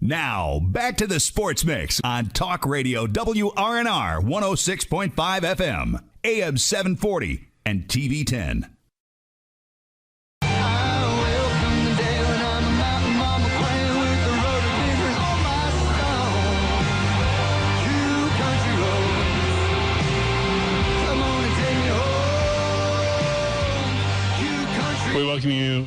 Now, back to the Sports Mix on Talk Radio WRNR 106.5 FM, AM 740, and TV 10. We welcome you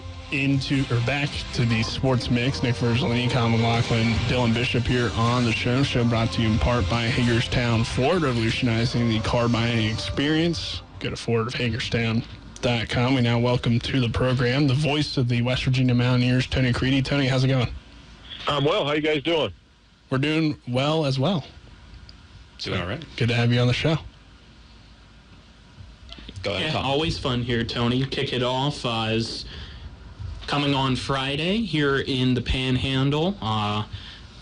back to the Sports Mix. Nick Verzolini, Colin McLaughlin, Dylan Bishop here on the show. Show brought to you in part by Hagerstown Ford, revolutionizing the car buying experience. Go to FordofHagerstown.com. We now welcome to the program the voice of the West Virginia Mountaineers, Tony Caridi. Tony, how's it going? I'm well. How you guys doing? We're doing well as well. Doing all right. Good to have you on the show. Go ahead, Tom. Always fun here, Tony. Kick it off as coming on Friday here in the Panhandle.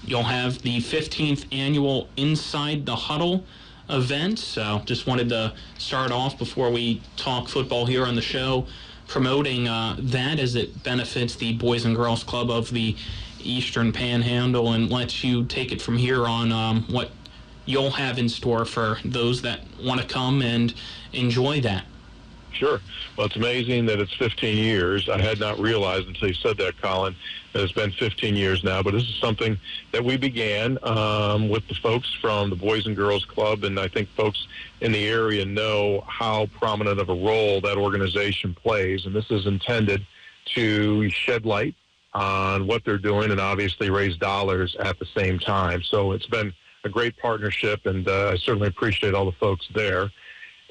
You'll have the 15th annual Inside the Huddle event. So just wanted to start off before we talk football here on the show, promoting that as it benefits the Boys and Girls Club of the Eastern Panhandle, and let you take it from here on what you'll have in store for those that want to come and enjoy that. Sure. Well, it's amazing that it's 15 years. I had not realized until you said that, Colin, that it's been 15 years now. But this is something that we began with the folks from the Boys and Girls Club, and I think folks in the area know how prominent of a role that organization plays. And this is intended to shed light on what they're doing and obviously raise dollars at the same time. So it's been a great partnership, and I certainly appreciate all the folks there.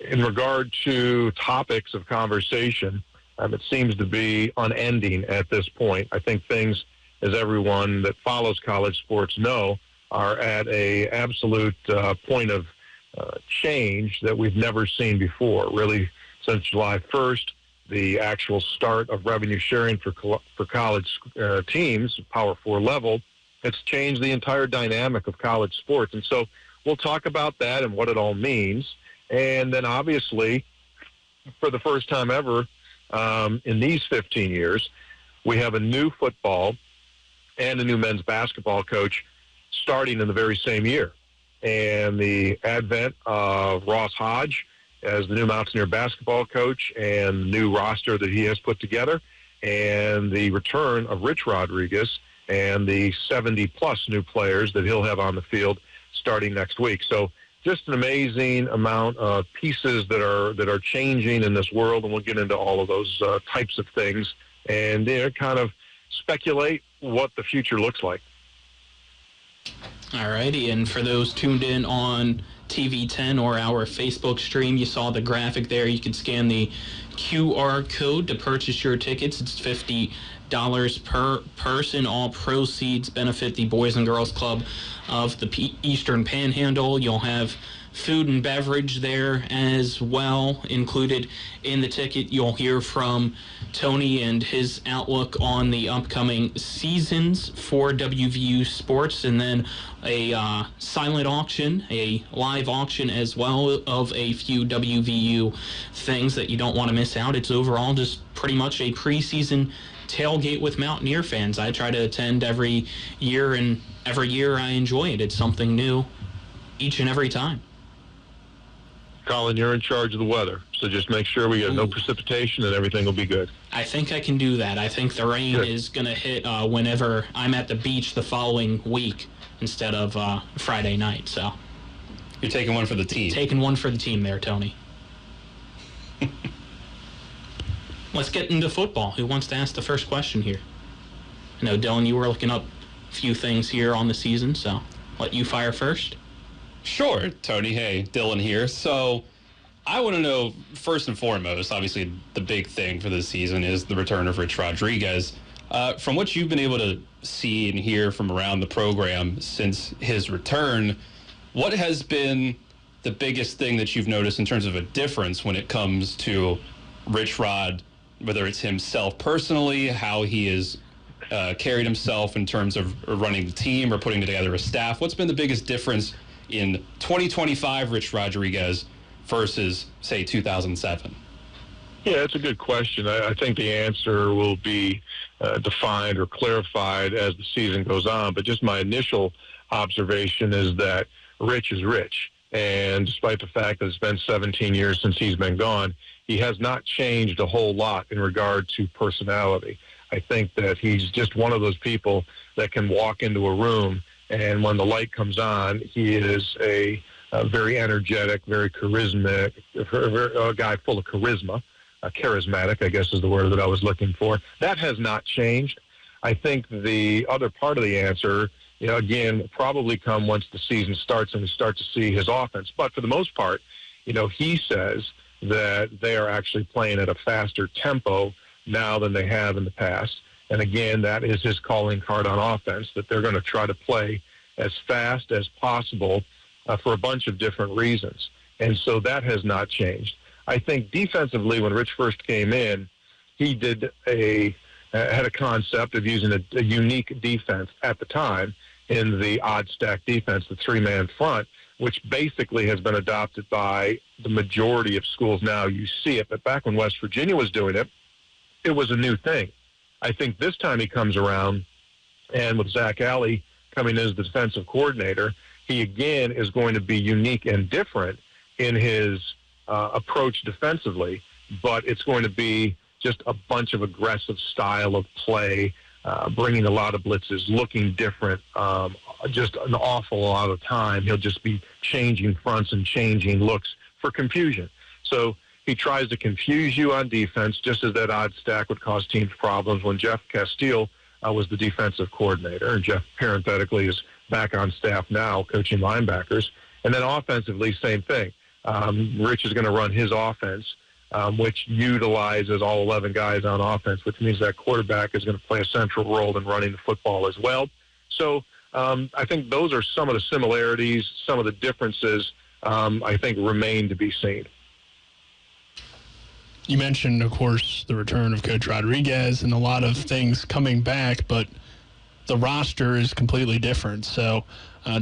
In regard to topics of conversation, it seems to be unending at this point. I think things, as everyone that follows college sports know, are at a absolute point of change that we've never seen before. Really, since July 1st, the actual start of revenue sharing for college teams, Power 4 level, it's changed the entire dynamic of college sports. And so we'll talk about that and what it all means. And then obviously, for the first time ever in these 15 years, we have a new football and a new men's basketball coach starting in the very same year. And the advent of Ross Hodge as the new Mountaineer basketball coach and the new roster that he has put together, and the return of Rich Rodriguez and the 70-plus new players that he'll have on the field starting next week. So just an amazing amount of pieces that are changing in this world, and we'll get into all of those types of things and kind of speculate what the future looks like. All righty, and for those tuned in on TV 10 or our Facebook stream, you saw the graphic there. You can scan the QR code to purchase your tickets. It's $50 per person. All proceeds benefit the Boys and Girls Club of the Eastern Panhandle. You'll have food and beverage there as well included in the ticket. You'll hear from Tony and his outlook on the upcoming seasons for WVU sports, and then a silent auction, a live auction as well of a few WVU things that you don't want to miss out. It's overall just pretty much a preseason tailgate with Mountaineer fans. I try to attend every year, and every year I enjoy it. It's something new each and every time. Colin, you're in charge of the weather, so just make sure we get no precipitation and everything will be good. I think I can do that. I think the rain is going to hit whenever I'm at the beach the following week instead of Friday night. So you're taking one for the team. Taking one for the team there, Tony. Let's get into football. Who wants to ask the first question here? I know, Dylan, you were looking up a few things here on the season, so let you fire first. Sure, Tony. Hey, Dylan here. So I want to know, first and foremost, obviously the big thing for this season is the return of Rich Rodriguez. From what you've been able to see and hear from around the program since his return, what has been the biggest thing that you've noticed in terms of a difference when it comes to Rich Rod, whether it's himself personally, how he has carried himself in terms of running the team or putting together a staff? What's been the biggest difference in 2025 Rich Rodriguez versus, say, 2007? Yeah, it's a good question. I think the answer will be defined or clarified as the season goes on. But just my initial observation is that Rich is Rich. And despite the fact that it's been 17 years since he's been gone, he has not changed a whole lot in regard to personality. I think that he's just one of those people that can walk into a room, and when the light comes on, he is a very energetic, very charismatic, a guy full of charisma. Charismatic, I guess, is the word that I was looking for. That has not changed. I think the other part of the answer, again, will probably come once the season starts and we start to see his offense. But for the most part, he says that they are actually playing at a faster tempo now than they have in the past. And again, that is his calling card on offense, that they're going to try to play as fast as possible for a bunch of different reasons. And so that has not changed. I think defensively, when Rich first came in, he had a concept of using a unique defense at the time in the odd stack defense, the three-man front, which basically has been adopted by the majority of schools now. You see it, but back when West Virginia was doing it, it was a new thing. I think this time he comes around, and with Zach Alley coming in as the defensive coordinator, he again is going to be unique and different in his approach defensively, but it's going to be just a bunch of aggressive style of play, bringing a lot of blitzes, looking different, just an awful lot of time. He'll just be changing fronts and changing looks for confusion. So he tries to confuse you on defense, just as that odd stack would cause teams problems when Jeff Castile was the defensive coordinator. And Jeff, parenthetically, is back on staff now, coaching linebackers. And then offensively, same thing. Rich is going to run his offense, which utilizes all 11 guys on offense, which means that quarterback is going to play a central role in running the football as well. So I think those are some of the similarities. Some of the differences, I think, remain to be seen. You mentioned, of course, the return of Coach Rodriguez and a lot of things coming back, but the roster is completely different. So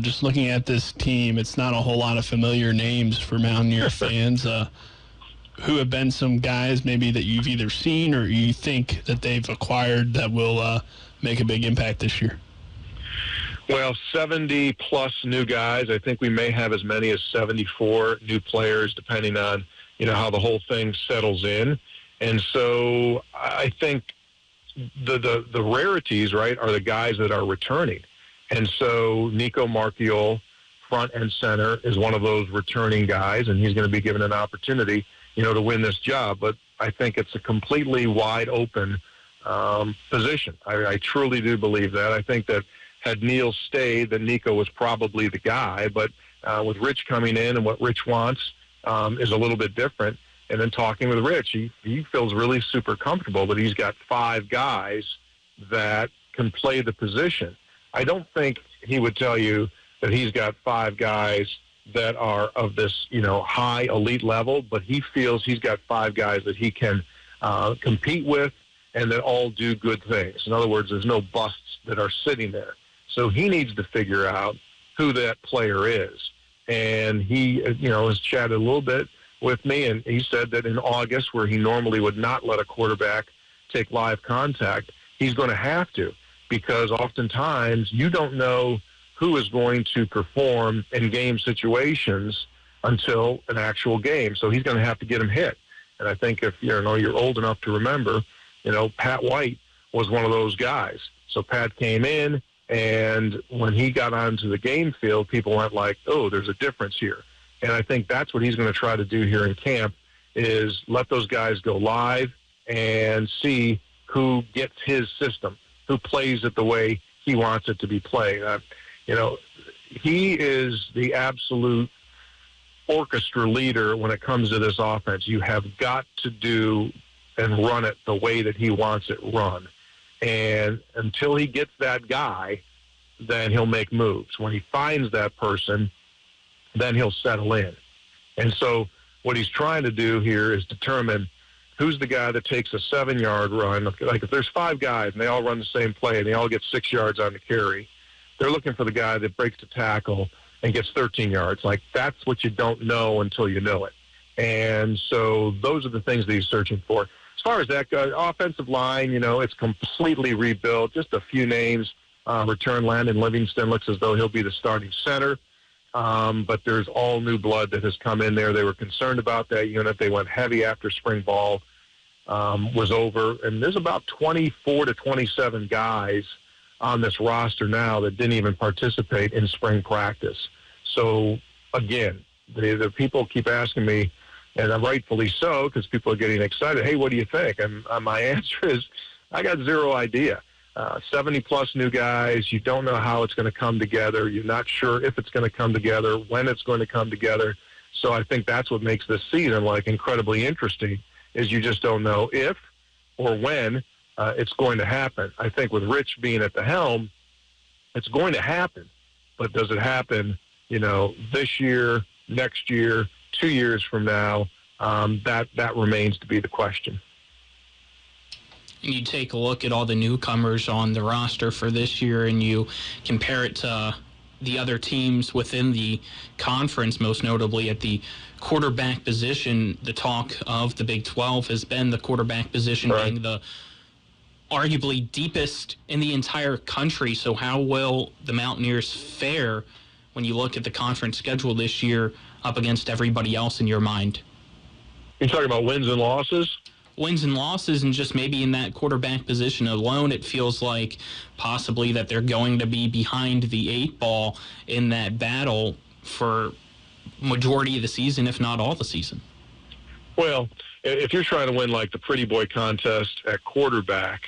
just looking at this team, it's not a whole lot of familiar names for Mountaineer fans. Who have been some guys maybe that you've either seen or you think that they've acquired that will make a big impact this year? Well, 70-plus new guys. I think we may have as many as 74 new players, depending on how the whole thing settles in. And so I think the rarities, right, are the guys that are returning. And so Nico Marchiol, front and center, is one of those returning guys, and he's going to be given an opportunity, to win this job. But I think it's a completely wide open position. I truly do believe that. I think that had Neil stayed, then Nico was probably the guy. But with Rich coming in and what Rich wants is a little bit different. And then talking with Rich, he feels really super comfortable that he's got 5 guys that can play the position. I don't think he would tell you that he's got 5 guys that are of this, high elite level, but he feels he's got 5 guys that he can compete with and that all do good things. In other words, there's no busts that are sitting there. So he needs to figure out who that player is. And he, has chatted a little bit with me, and he said that in August, where he normally would not let a quarterback take live contact, he's going to have to, because oftentimes you don't know who is going to perform in game situations until an actual game. So he's going to have to get him hit. And I think if you're old enough to remember, Pat White was one of those guys. So Pat came in, and when he got onto the game field, people went like, oh, there's a difference here. And I think that's what he's going to try to do here in camp, is let those guys go live and see who gets his system, who plays it the way he wants it to be played. He is the absolute orchestra leader when it comes to this offense. You have got to do and run it the way that he wants it run. And until he gets that guy, then he'll make moves. When he finds that person, then he'll settle in. And so what he's trying to do here is determine who's the guy that takes a 7-yard run. Like if there's 5 guys and they all run the same play and they all get 6 yards on the carry, they're looking for the guy that breaks the tackle and gets 13 yards. Like, that's what you don't know until you know it. And so those are the things that he's searching for. As far as that goes, offensive line, it's completely rebuilt. Just a few names. Return Landon Livingston looks as though he'll be the starting center. But there's all new blood that has come in there. They were concerned about that unit. They went heavy after spring ball was over. And there's about 24 to 27 guys on this roster now that didn't even participate in spring practice. So, again, the people keep asking me, and rightfully so, because people are getting excited, hey, what do you think? And my answer is, I got zero idea. 70-plus new guys. You don't know how it's going to come together. You're not sure if it's going to come together, when it's going to come together. So I think that's what makes this season, incredibly interesting, is you just don't know if or when it's going to happen. I think with Rich being at the helm, it's going to happen. But does it happen, this year, next year, 2 years from now? That remains to be the question. And you take a look at all the newcomers on the roster for this year and you compare it to the other teams within the conference, most notably at the quarterback position. The talk of the Big 12 has been the quarterback position right. being the arguably deepest in the entire country. So how will the Mountaineers fare when you look at the conference schedule this year up against everybody else in your mind? You're talking about wins and losses? Wins and losses, and just maybe in that quarterback position alone, it feels like possibly that they're going to be behind the 8 ball in that battle for majority of the season, if not all the season. Well, if you're trying to win the Pretty Boy contest at quarterback,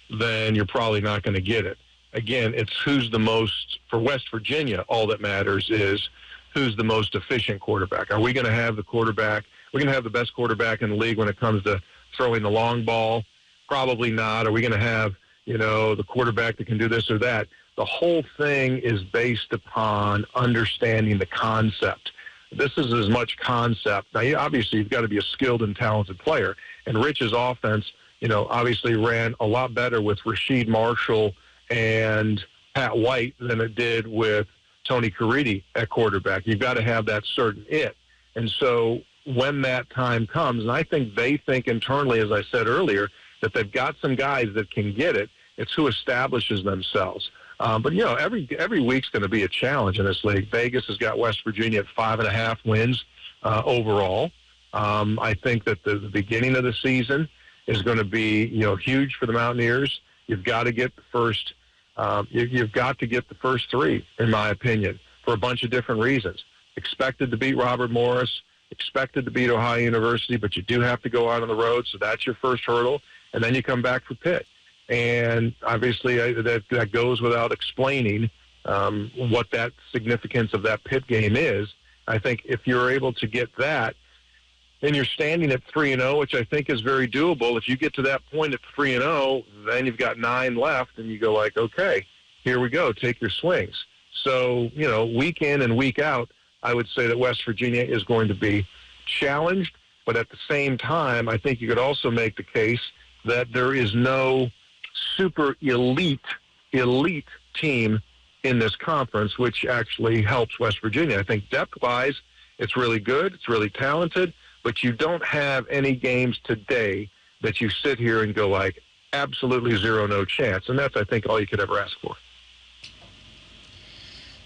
then you're probably not going to get it. Again, it's who's the most, for West Virginia, all that matters is who's the most efficient quarterback. Are we going to have the quarterback? We're going to have the best quarterback in the league when it comes to throwing the long ball? Probably not. Are we going to have, the quarterback that can do this or that? The whole thing is based upon understanding the concept. This is as much concept. Now, obviously, you've got to be a skilled and talented player. And Rich's offense, obviously ran a lot better with Rasheed Marshall and Pat White than it did with Tony Caridi at quarterback. You've got to have that certain it. And so when that time comes, and I think they think internally, as I said earlier, that they've got some guys that can get it. It's who establishes themselves. But every week's going to be a challenge in this league. Vegas has got West Virginia at 5.5 wins overall. I think that the beginning of the season is going to be huge for the Mountaineers. You've got to get the first. You've got to get the first 3, in my opinion, for a bunch of different reasons. Expected to beat Robert Morris. Expected to beat Ohio University, but you do have to go out on the road, so that's your first hurdle, and then you come back for Pitt. And obviously that goes without explaining what that significance of that Pitt game is. I think if you're able to get that, then you're standing at 3-0, which I think is very doable. If you get to that point at 3-0, then you've got 9 left, and you go okay, here we go, take your swings. So, week in and week out, I would say that West Virginia is going to be challenged, but at the same time, I think you could also make the case that there is no super elite team in this conference, which actually helps West Virginia. I think depth-wise, it's really good, it's really talented, but you don't have any games today that you sit here and go absolutely zero, no chance, and that's, I think, all you could ever ask for.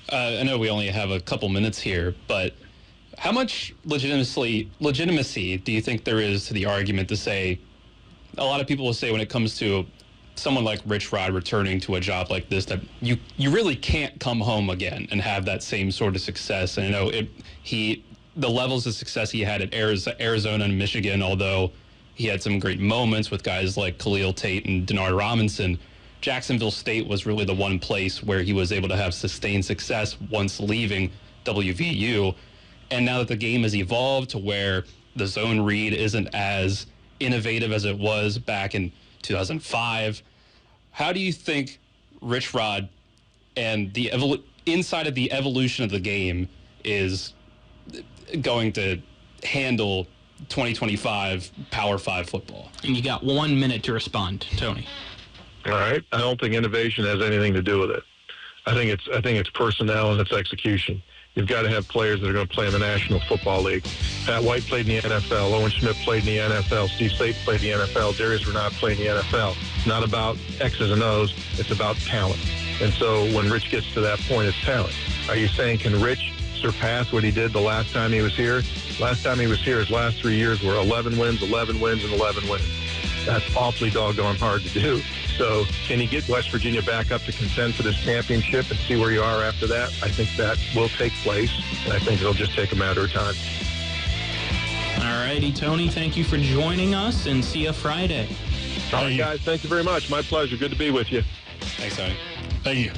I know we only have a couple minutes here, but how much legitimacy do you think there is to the argument to say, a lot of people will say when it comes to someone like Rich Rod returning to a job like this, that you really can't come home again and have that same sort of success. And I know the levels of success he had at Arizona and Michigan, although he had some great moments with guys like Khalil Tate and Denard Robinson, Jacksonville State was really the one place where he was able to have sustained success once leaving WVU. And now that the game has evolved to where the zone read isn't as innovative as it was back in 2005, how do you think Rich Rod and the inside of the evolution of the game is going to handle 2025 Power 5 football? And you got 1 minute to respond, Tony. All right. I don't think innovation has anything to do with it. I think it's personnel and it's execution. You've got to have players that are going to play in the National Football League. Pat White played in the NFL. Owen Schmidt played in the NFL. Steve Sape played in the NFL. Darius Renard played in the NFL. It's not about X's and O's. It's about talent. And so when Rich gets to that point, it's talent. Are you saying, can Rich surpass what he did the last time he was here? Last time he was here, his last 3 years were 11 wins, 11 wins, and 11 wins. That's awfully doggone hard to do. So can he get West Virginia back up to contend for this championship and see where you are after that? I think that will take place, and I think it'll just take a matter of time. All righty, Tony, thank you for joining us, and see you Friday. All right, guys, thank you very much. My pleasure. Good to be with you. Thanks, Tony. Thank you.